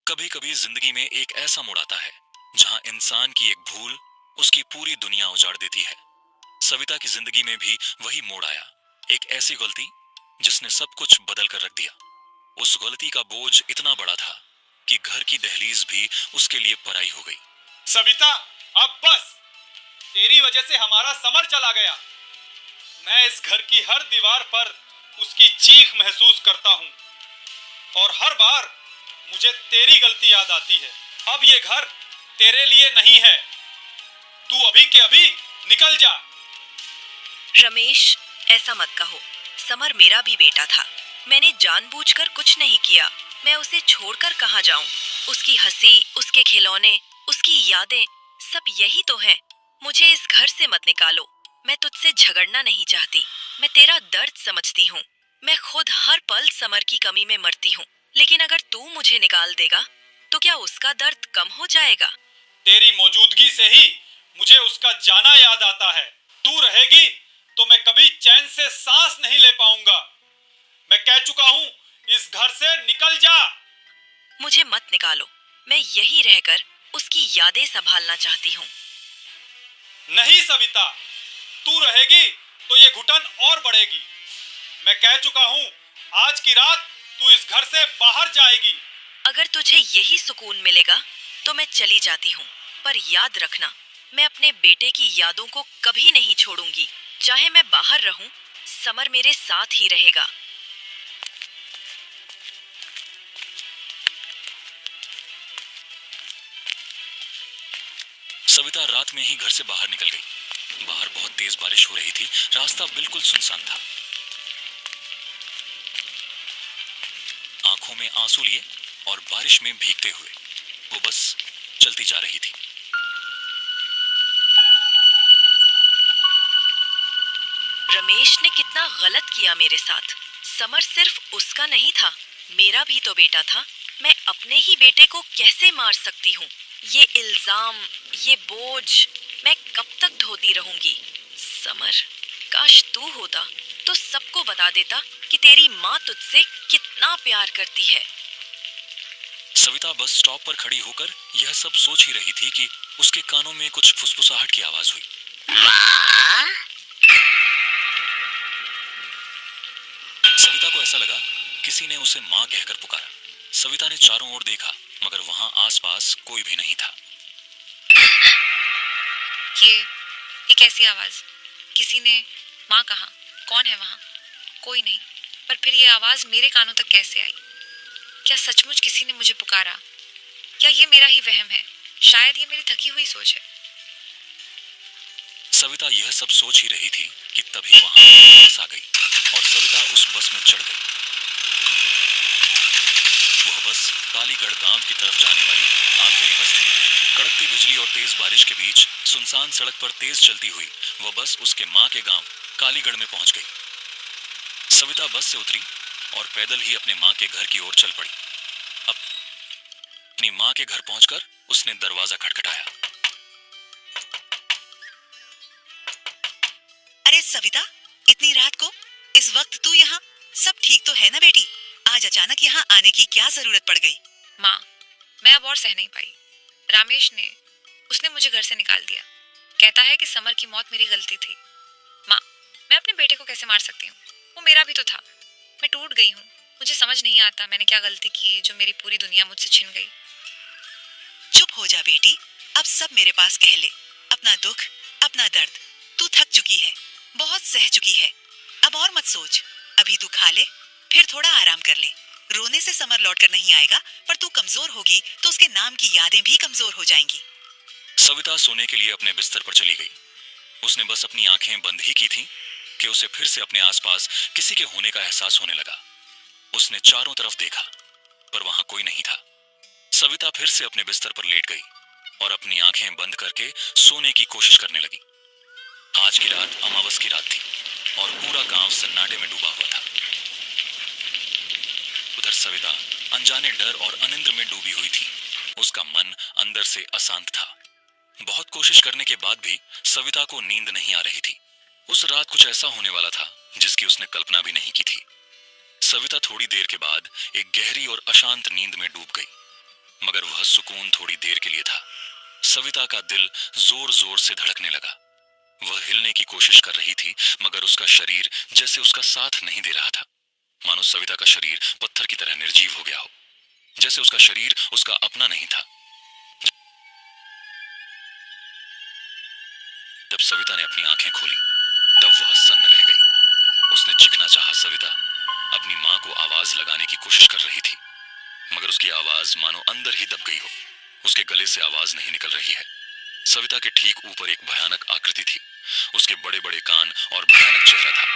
कभी कभी जिंदगी में एक ऐसा मोड़ आता है जहां इंसान की एक भूल उसकी पूरी दुनिया उजाड़ देती है। सविता की जिंदगी में भी वही मोड़ आया। एक ऐसी गलती जिसने सब कुछ बदल कर रख दिया। उस गलती का बोझ इतना बड़ा था कि घर की दहलीज भी उसके लिए पराई हो गई। सविता, अब बस। तेरी वजह से हमारा समर चला गया। मैं इस घर की हर दीवार पर उसकी चीख महसूस करता हूँ और हर बार मुझे तेरी गलती याद आती है। अब ये घर तेरे लिए नहीं है। तू अभी के अभी निकल जा। रमेश, ऐसा मत कहो। समर मेरा भी बेटा था। मैंने जानबूझकर कुछ नहीं किया। मैं उसे छोड़कर कहाँ जाऊं? उसकी हंसी, उसके खिलौने, उसकी यादें, सब यही तो हैं। मुझे इस घर से मत निकालो। मैं तुझसे झगड़ना नहीं चाहती। मैं तेरा दर्द समझती हूँ। मैं खुद हर पल समर की कमी में मरती हूँ। लेकिन अगर तू मुझे निकाल देगा, तो क्या उसका दर्द कम हो जाएगा? तेरी मौजूदगी से ही मुझे उसका जाना याद आता है। तू रहेगी तो मैं कभी चैन से सांस नहीं ले पाऊंगा। मैं कह चुका हूँ, इस घर से निकल जा। मुझे मत निकालो। मैं यही रहकर उसकी यादें संभालना चाहती हूँ। नहीं सविता, तू रहेगी तो ये घुटन और बढ़ेगी। मैं कह चुका हूँ, आज की रात तू इस घर से बाहर जाएगी। अगर तुझे यही सुकून मिलेगा तो मैं चली जाती हूँ। पर याद रखना, मैं अपने बेटे की यादों को कभी नहीं छोड़ूंगी। चाहे मैं बाहर रहूं, समर मेरे साथ ही रहेगा। सविता रात में ही घर से बाहर निकल गई। बाहर बहुत तेज बारिश हो रही थी। रास्ता बिल्कुल सुनसान था। आंखों में आंसू लिए और बारिश में भीगते हुए वो बस चलती जा रही थी। रमेश ने कितना गलत किया मेरे साथ। समर सिर्फ उसका नहीं था, मेरा भी तो बेटा था। मैं अपने ही बेटे को कैसे मार सकती हूँ? ये इल्जाम, ये बोझ, मैं कब तक ढोती रहूंगी? समर, काश तू होता तो सबको बता देता कि तेरी माँ तुझसे कितना प्यार करती है। सविता बस स्टॉप पर खड़ी होकर यह सब सोच ही रही थी कि उसके कानों में कुछ फुसफुसाहट की आवाज हुई। सविता को ऐसा लगा किसी ने उसे माँ कहकर पुकारा। सविता ने चारों ओर देखा, मगर वहां आसपास कोई भी नहीं था। ये कैसी आवाज? किसी ने माँ कहा? कौन है वहाँ? कोई नहीं। पर फिर ये आवाज मेरे कानों तक कैसे आई? क्या सचमुच किसी ने मुझे पुकारा? या ये मेरा ही वहम है? शायद ये मेरी थकी हुई सोच है। सविता यह सब सोच ही रही थी कि तभी वहां बस आ गई और सविता उस बस में चढ़ गई। वह बस कालीगढ़ गांव की तरफ जाने वाली आखिरी बस थी। कड़कती बिजली और तेज बारिश के बीच सुनसान सड़क पर तेज चलती हुई वह बस उसके माँ के गांव कालीगढ़ में पहुंच गई। सविता बस से उतरी और पैदल ही अपने माँ के घर की ओर चल पड़ी। अपनी माँ के घर पहुंचकर उसने दरवाजा खटखटाया। अरे सविता, इतनी रात को इस वक्त तू यहाँ? सब ठीक तो है ना बेटी? आज अचानक यहाँ आने की क्या जरूरत पड़ गई? माँ, मैं अब और सह नहीं पाई। रामेश ने उसने मुझे घर से निकाल दिया। कहता है कि समर की मौत मेरी गलती थी। माँ, मैं अपने बेटे को कैसे मार सकती हूँ? वो मेरा भी तो था। मैं टूट गई हूँ। मुझे समझ नहीं आता मैंने क्या गलती की जो मेरी पूरी दुनिया मुझसे छिन गई। चुप हो जा बेटी। अब सब मेरे पास कह ले। अपना दुख, अपना दर्द। तू थक चुकी है, बहुत सह चुकी है। अब और मत सोच। अभी तू खा ले, फिर थोड़ा आराम कर ले। रोने से समर लौट कर नहीं आएगा, पर तू कमजोर होगी तो उसके नाम की यादें भी कमजोर हो जाएंगी। सविता सोने के लिए अपने बिस्तर पर चली गई। उसने बस अपनी आंखें बंद ही की थी कि उसे फिर से अपने आसपास किसी के होने का एहसास होने लगा। उसने चारों तरफ देखा, पर वहां कोई नहीं था। सविता फिर से अपने बिस्तर पर लेट गई और अपनी आंखें बंद करके सोने की कोशिश करने लगी। आज की रात अमावस की रात थी और पूरा गांव सन्नाटे में डूबा हुआ था। उधर सविता अनजाने डर और अनिंद्र में डूबी हुई थी। उसका मन अंदर से अशांत था। बहुत कोशिश करने के बाद भी सविता को नींद नहीं आ रही थी। उस रात कुछ ऐसा होने वाला था जिसकी उसने कल्पना भी नहीं की थी। सविता थोड़ी देर के बाद एक गहरी और अशांत नींद में डूब गई। मगर वह सुकून थोड़ी देर के लिए था। सविता का दिल जोर जोर से धड़कने लगा। वह हिलने की कोशिश कर रही थी, मगर उसका शरीर जैसे उसका साथ नहीं दे रहा था। मानो सविता का शरीर पत्थर की तरह निर्जीव हो गया हो, जैसे उसका शरीर उसका अपना नहीं था। जब सविता ने अपनी आंखें खोली, तब वह सन्न रह गई। उसने चीखना चाहा। सविता अपनी मां को आवाज लगाने की कोशिश कर रही थी, मगर उसकी आवाज मानो अंदर ही दब गई हो। उसके गले से आवाज नहीं निकल रही है। सविता के ठीक ऊपर एक भयानक आकृति थी। उसके बड़े बड़े कान और भयानक चेहरा था।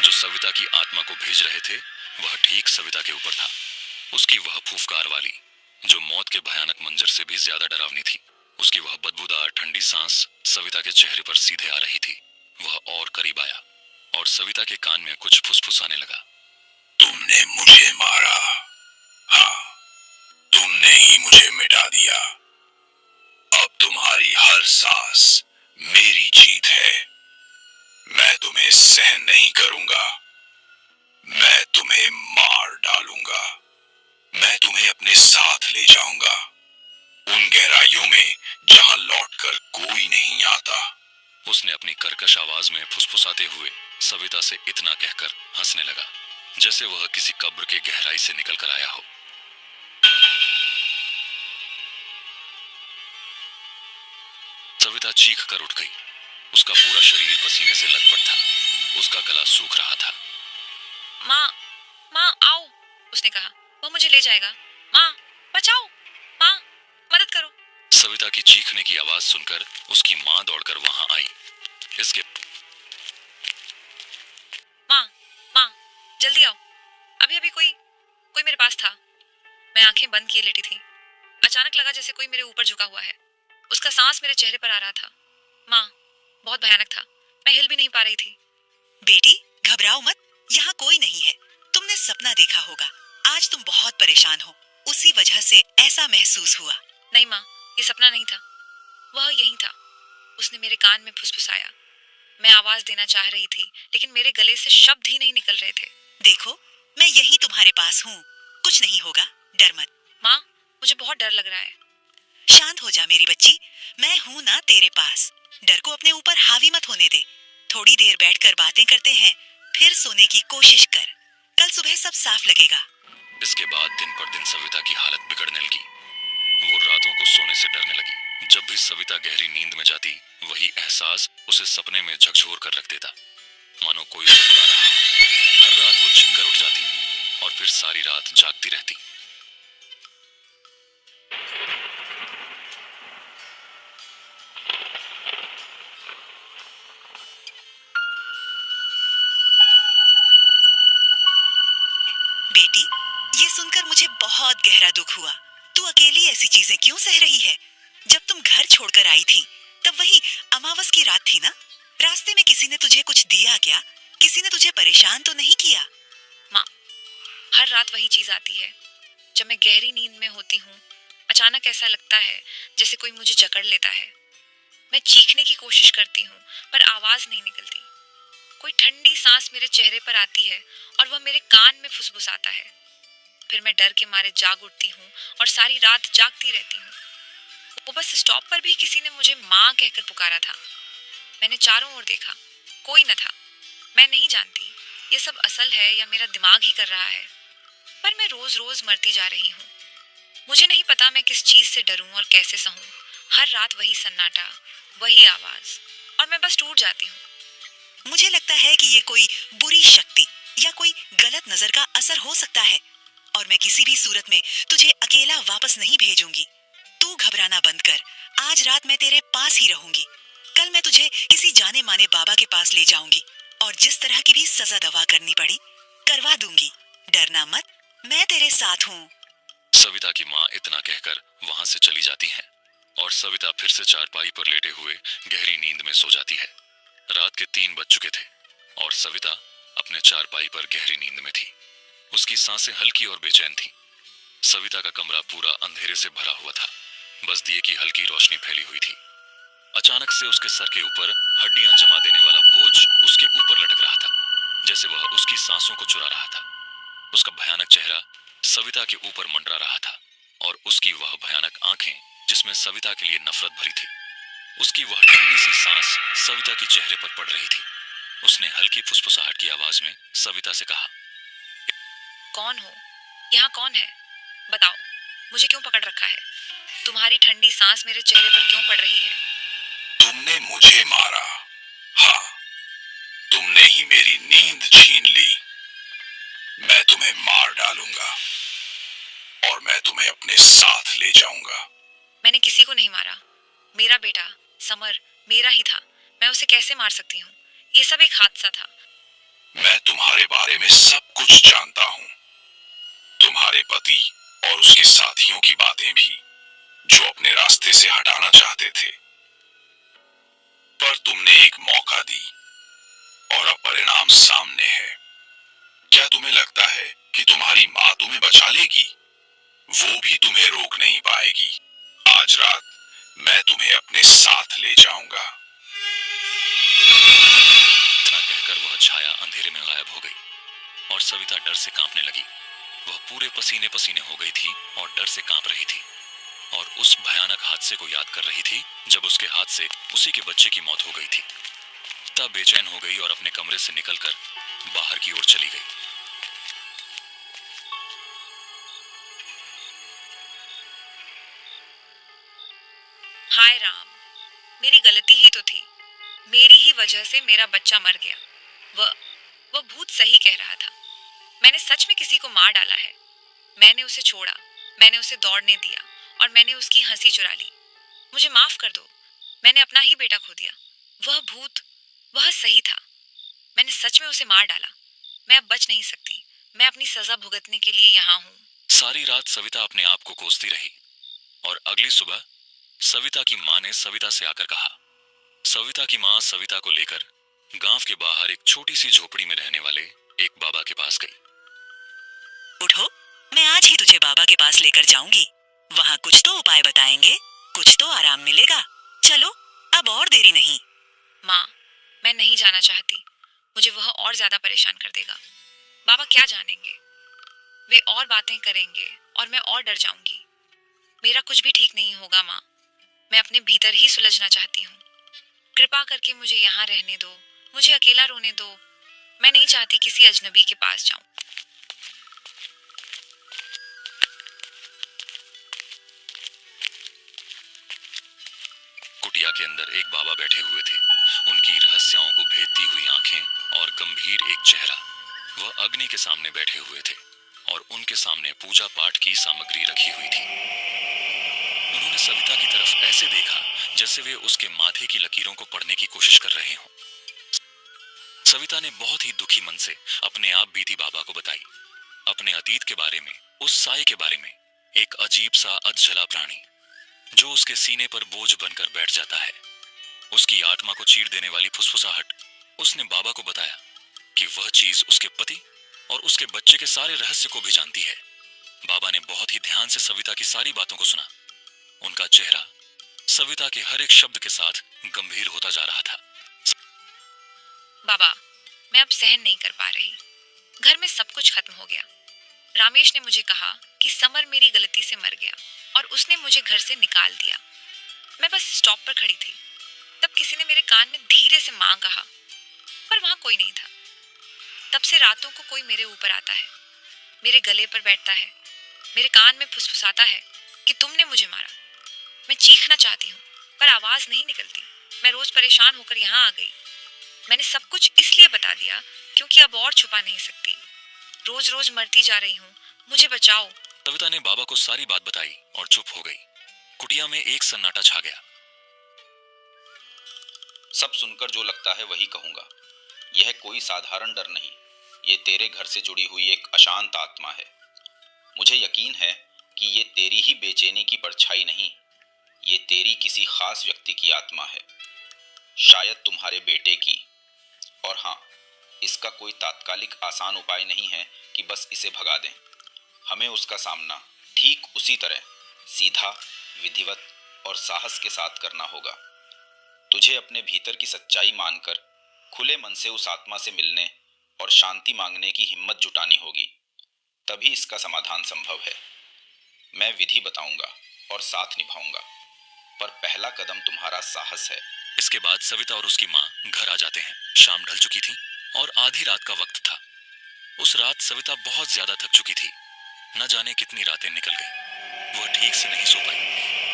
जो सविता की आत्मा को भेज रहे थे, वह ठीक सविता के ऊपर था। उसकी वह फूफकार वाली, जो मौत के भयानक मंजर से भी ज्यादा डरावनी थी। उसकी वह बदबूदार ठंडी सांस सविता के चेहरे पर सीधे आ रही थी। वह और करीब आया और सविता के कान में कुछ फुसफुसाने लगा। तुमने मुझे मारा, हाँ, तुमने ही मुझे मिटा दिया। अब तुम्हारी हर सांस मेरी जीत है। मैं तुम्हें सहन नहीं करूंगा। मैं तुम्हें मार डालूंगा। मैं तुम्हें अपने साथ ले जाऊंगा, उन गहराइयों में जहां लौटकर कोई नहीं आता। उसने अपनी कर्कश आवाज में फुसफुसाते हुए सविता से इतना कहकर हंसने लगा, जैसे वह किसी कब्र के गहराई से निकल कर आया हो। सविता चीख कर उठ गई। उसका पूरा शरीर पसीने से लथपथ था। उसका गला सूख रहा था। माँ, माँ आओ, उसने कहा। वो मुझे ले जाएगा। माँ, बचाओ, माँ, मदद करो। सविता की चीखने की आवाज सुनकर उसकी माँ दौड़कर वहां आई। इसके माँ, माँ, जल्दी आओ। अभी अभी कोई मेरे पास था। मैं आंखें बंद किए लेटी थी। अचानक लगा जैसे कोई मेरे ऊपर झुका हुआ है। उसका सांस मेरे चेहरे पर आ रहा था। माँ, बहुत भयानक था। मैं हिल भी नहीं पा रही थी। बेटी, घबराओ मत, यहाँ कोई नहीं है। तुमने सपना देखा होगा। आज तुम बहुत परेशान हो, उसी वजह से ऐसा महसूस हुआ। नहीं माँ, ये सपना नहीं था। वह यही था। उसने मेरे कान में फुसफुसाया। मैं आवाज देना चाह रही थी, लेकिन मेरे गले से शब्द ही नहीं निकल रहे थे। देखो, मैं यही तुम्हारे पास हूँ। कुछ नहीं होगा, डर मत। माँ, मुझे बहुत डर लग रहा है। शांत हो जा मेरी बच्ची, मैं हूँ ना तेरे पास। डर को अपने ऊपर हावी मत होने दे। थोड़ी देर बैठकर बातें करते हैं, फिर सोने की कोशिश कर। कल सुबह सब साफ लगेगा। इसके बाद दिन पर दिन सविता की हालत बिगड़ने लगी। वो रातों को सोने से डरने लगी। जब भी सविता गहरी नींद में जाती, वही एहसास उसे सपने में झकझोर कर रख देता, मानो कोई उसे बुला रहा हो। हर रात वो छिप कर उठ जाती और फिर सारी रात जागती रहती। बेटी, ये सुनकर मुझे बहुत गहरा दुख हुआ। तू अकेली ऐसी चीजें क्यों सह रही है? जब तुम घर छोड़कर आई थी, तब वही अमावस की रात थी ना? रास्ते में किसी ने तुझे कुछ दिया क्या? किसी ने तुझे परेशान तो नहीं किया? माँ, हर रात वही चीज आती है। जब मैं गहरी नींद में होती हूँ, अचानक ऐसा लगता है जैसे कोई मुझे जकड़ लेता है। मैं चीखने की कोशिश करती हूँ, पर आवाज नहीं निकलती। कोई ठंडी सांस मेरे चेहरे पर आती है और वह मेरे कान में फुसफुसाता है। फिर मैं डर के मारे जाग उठती हूँ और सारी रात जागती रहती हूँ। वो बस स्टॉप पर भी किसी ने मुझे माँ कहकर पुकारा था। मैंने चारों ओर देखा, कोई न था। मैं नहीं जानती ये सब असल है या मेरा दिमाग ही कर रहा है, पर मैं रोज रोज मरती जा रही हूँ। मुझे नहीं पता मैं किस चीज से डरूं और कैसे सहूं। हर रात वही सन्नाटा, वही आवाज, और मैं बस टूट जाती हूँ। मुझे लगता है कि ये कोई बुरी शक्ति या कोई गलत नजर का असर हो सकता है, और मैं किसी भी सूरत में तुझे अकेला वापस नहीं भेजूंगी। तू घबराना बंद कर। आज रात मैं तेरे पास ही रहूंगी। कल मैं तुझे किसी जाने माने बाबा के पास ले जाऊंगी, और जिस तरह की भी सजा दवा करनी पड़ी करवा दूंगी। डरना मत, मैं तेरे साथ हूँ। सविता की माँ इतना कहकर वहां से चली जाती है और सविता फिर से चारपाई पर लेटे हुए गहरी नींद में सो जाती है। रात के 3 बज चुके थे और सविता अपने चारपाई पर गहरी नींद में थी। उसकी सांसें हल्की और बेचैन थीं। सविता का कमरा पूरा अंधेरे से भरा हुआ था। बस दिए की हल्की रोशनी फैली हुई थी। अचानक से उसके सर के ऊपर हड्डियां जमा देने वाला बोझ उसके ऊपर लटक रहा था, जैसे वह उसकी सांसों को चुरा रहा था। उसका भयानक चेहरा सविता के ऊपर मंडरा रहा था और उसकी वह भयानक आंखें जिसमें सविता के लिए नफरत भरी थी, उसकी वह ठंडी सी सांस सविता के चेहरे पर पड़ रही थी। उसने हल्की फुसफुसाहट की आवाज में सविता से कहा, कौन हो? यहाँ कौन है? बताओ, मुझे क्यों पकड़ रखा है? तुम्हारी ठंडी सांस मेरे चेहरे पर क्यों पड़ रही है? तुमने मुझे मारा। हाँ, तुमने ही मेरी नींद छीन ली। मैं तुम्हें मार डालूंगा और मैं तुम्हें अपने साथ ले जाऊंगा। मैंने किसी को नहीं मारा। मेरा बेटा समर मेरा ही था। मैं उसे कैसे मार सकती हूँ? ये सब एक हादसा था। मैं तुम्हारे बारे में सब कुछ जानता हूँ, तुम्हारे पति और उसके साथियों की बातें भी, जो अपने रास्ते से हटाना चाहते थे। पर तुमने एक मौका दी और अब परिणाम सामने है। क्या तुम्हें लगता है कि तुम्हारी माँ तुम्हें बचा लेगी? वो भी तुम्हें रोक नहीं पाएगी। आज रात मैं तुम्हें अपने साथ ले जाऊंगा। इतना कहकर वह छाया अंधेरे में गायब हो गई और सविता डर से कांपने लगी। वह पूरे पसीने पसीने हो गई थी और डर से कांप रही थी और उस भयानक हादसे को याद कर रही थी जब उसके हाथ से उसी के बच्चे की मौत हो गई थी। तब बेचैन हो गई और अपने कमरे से निकलकर बाहर की ओर चली गई। हाय राम, मेरी गलती ही तो थी। मेरी ही वजह से मेरा बच्चा मर गया। वह भूत सही कह रहा था। मैंने सच में किसी को मार डाला है। मैंने उसे छोड़ा, मैंने उसे दौड़ने दिया और मैंने उसकी हंसी चुरा ली। मुझे माफ कर दो, मैंने अपना ही बेटा खो दिया। वह भूत, वह सही था। मैंने सच में उसे मार डाला। मैं अब बच नहीं सकती। मैं अपनी सजा भुगतने के लिए यहाँ हूँ। सारी रात सविता अपने आप को कोसती रही और अगली सुबह सविता की माँ ने सविता से आकर कहा। सविता की माँ सविता को लेकर गांव के बाहर एक छोटी सी झोपड़ी में रहने वाले एक बाबा के पास गई। उठो, मैं आज ही तुझे बाबा के पास लेकर जाऊंगी। वहाँ कुछ तो उपाय बताएंगे, कुछ तो आराम मिलेगा। चलो, अब और देरी नहीं। माँ, मैं नहीं जाना चाहती। मुझे वह और ज्यादा परेशान कर देगा। बाबा क्या जानेंगे? वे और बातें करेंगे और मैं और डर जाऊंगी। मेरा कुछ भी ठीक नहीं होगा माँ। मैं अपने भीतर ही सुलझना चाहती हूँ। कृपा करके मुझे यहाँ रहने दो। मुझे अकेला रोने दो। मैं नहीं चाहती किसी अजनबी के पास जाऊं। कुटिया के अंदर एक बाबा बैठे हुए थे। उनकी रहस्यों को भेदती हुई आंखें और गंभीर एक चेहरा। वह अग्नि के सामने बैठे हुए थे और उनके सामने पूजा पाठ की सामग्री रखी हुई थी। उन्होंने सविता की तरफ ऐसे देखा जैसे वे उसके माथे की लकीरों को पढ़ने की कोशिश कर रहे हों। सविता ने बहुत ही दुखी मन से अपने आप बीती बाबा को बताई, अपने अतीत के बारे में, उस साए के बारे में, एक अजीब सा अधजला प्राणी जो उसके सीने पर बोझ बनकर बैठ जाता है। उसकी आत्मा को चीर देने वाली फुसफुसाहट। उसने बाबा को बताया कि वह चीज उसके पति और उसके बच्चे के सारे रहस्य को भी जानती है। बाबा ने बहुत ही ध्यान से सविता की सारी बातों को सुना। उनका चेहरा सविता के हर एक शब्द के साथ गंभीर होता जा रहा था। बाबा, मैं अब सहन नहीं कर पा रही। घर में सब कुछ खत्म हो गया। रामेश ने मुझे कहा कि समर मेरी गलती से मर गया और उसने मुझे घर से निकाल दिया। मैं बस स्टॉप पर खड़ी थी, तब किसी ने मेरे कान में धीरे से मां कहा, पर वहां कोई नहीं था। तब से रातों को कोई मेरे ऊपर आता है, मेरे गले पर बैठता है, मेरे कान में फुसफुसाता है कि तुमने मुझे मारा। मैं चीखना चाहती हूँ पर आवाज नहीं निकलती। मैं रोज परेशान होकर यहाँ आ गई। मैंने सब कुछ इसलिए बता दिया क्योंकि अब और छुपा नहीं सकती। रोज रोज मरती जा रही हूँ, मुझे बचाओ। सविता ने बाबा को सारी बात बताई और चुप हो गई। कुटिया में एक सन्नाटा छा गया। सब सुनकर जो लगता है वही कहूंगा। यह कोई साधारण डर नहीं, ये तेरे घर से जुड़ी हुई एक अशांत आत्मा है। मुझे यकीन है कि ये तेरी ही बेचैनी की परछाई नहीं, ये तेरी किसी खास व्यक्ति की आत्मा है, शायद तुम्हारे बेटे की। और हाँ, इसका कोई तात्कालिक आसान उपाय नहीं है कि बस इसे भगा दें। हमें उसका सामना ठीक उसी तरह सीधा, विधिवत और साहस के साथ करना होगा। तुझे अपने भीतर की सच्चाई मानकर खुले मन से उस आत्मा से मिलने और शांति मांगने की हिम्मत जुटानी होगी, तभी इसका समाधान संभव है। मैं विधि बताऊंगा और साथ निभाऊंगा, पर पहला कदम तुम्हारा साहस है। इसके बाद सविता और उसकी माँ घर आ जाते हैं। शाम ढल चुकी थी और आधी रात का वक्त था। उस रात सविता बहुत ज्यादा थक चुकी थी। न जाने कितनी रातें निकल गईं। वह ठीक से नहीं सो पाई।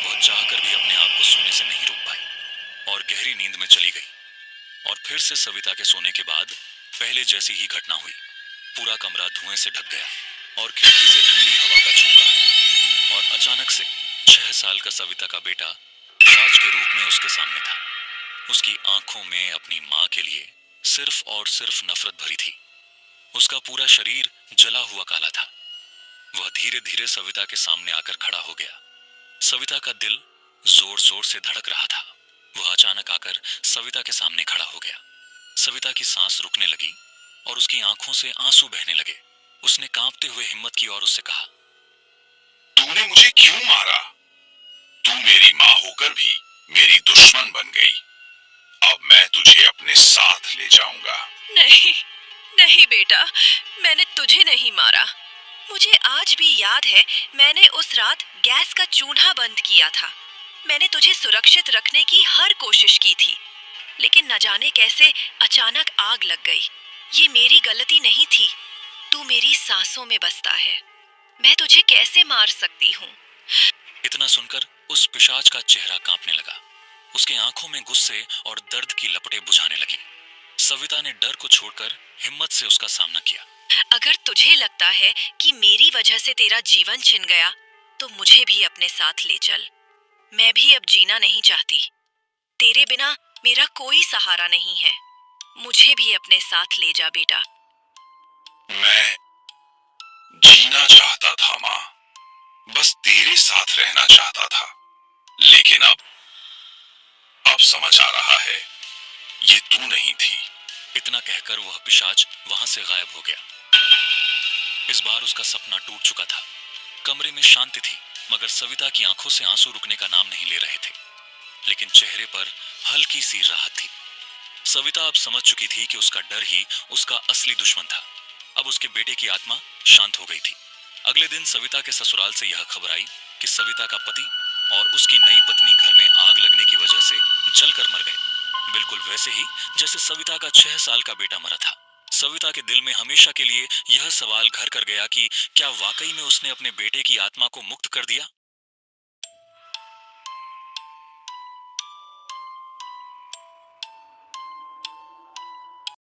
वह चाहकर भी अपने आप को सोने से नहीं रोक पाई और गहरी नींद में चली गई। और फिर से सविता के सोने के बाद पहले जैसी ही घटना हुई। पूरा कमरा धुएं से ढक गया और खिड़की से ठंडी हवा का झोंका। और अचानक से 6 साल का सविता का बेटा पिशाच के रूप में उसके सामने था। उसकी आंखों में अपनी माँ के लिए सिर्फ और सिर्फ नफरत भरी थी। उसका पूरा शरीर जला हुआ काला था। वह धीरे धीरे सविता के सामने आकर खड़ा हो गया। सविता का दिल जोर जोर से धड़क रहा था। वह अचानक आकर सविता के सामने खड़ा हो गया। सविता की सांस रुकने लगी और उसकी आंखों से आंसू बहने लगे। उसने कांपते हुए हिम्मत की और उससे कहा, तूने मुझे क्यों मारा? तू मेरी माँ होकर भी मेरी दुश्मन बन गई। अब मैं तुझे अपने साथ ले जाऊंगा। नहीं, नहीं बेटा, मैंने तुझे नहीं मारा। मुझे आज भी याद है, मैंने उस रात गैस का चूल्हा बंद किया था। मैंने तुझे सुरक्षित रखने की हर कोशिश की थी, लेकिन न जाने कैसे अचानक आग लग गई। ये मेरी गलती नहीं थी। तू मेरी सांसों में बसता है। मैं तुझे कैसे मार सकती हूँ? इतना सुनकर उस पिशाच का चेहरा कांपने लगा। उसके आंखों में गुस्से और दर्द की लपटें बुझाने लगी। सविता ने डर को छोड़कर हिम्मत से उसका सामना किया। अगर तुझे लगता है कि मेरी वजह से तेरा जीवन छिन गया, तो मुझे भी अपने साथ ले चल। मैं भी अब जीना नहीं चाहती। तेरे बिना मेरा कोई सहारा नहीं है। मुझे भी अपने साथ ले जा बेटा। मैं जीना चाहता था माँ, बस तेरे साथ रहना चाहता था। लेकिन अब समझ आ रहा है, ये तू नहीं थी। इतना कहकर वह पिशाच वहां से गायब हो गया। इस बार उसका सपना टूट चुका था। कमरे में शांति थी, मगर सविता की आंखों से आंसू रुकने का नाम नहीं ले रहे थे। लेकिन चेहरे पर हल्की सी राहत थी। सविता अब समझ चुकी थी कि उसका डर ही उसका असली दुश्मन था। अब उसके बेटे की आत्मा शांत हो गई थी। अगले दिन सविता के ससुराल से यह खबर आई कि सविता का पति और उसकी नई पत्नी घर में आग लगने की वजह से जलकर मर गए, बिल्कुल वैसे ही जैसे सविता का 6 साल का बेटा मरा था। सविता के दिल में हमेशा के लिए यह सवाल घर कर गया कि क्या वाकई में उसने अपने बेटे की आत्मा को मुक्त कर दिया।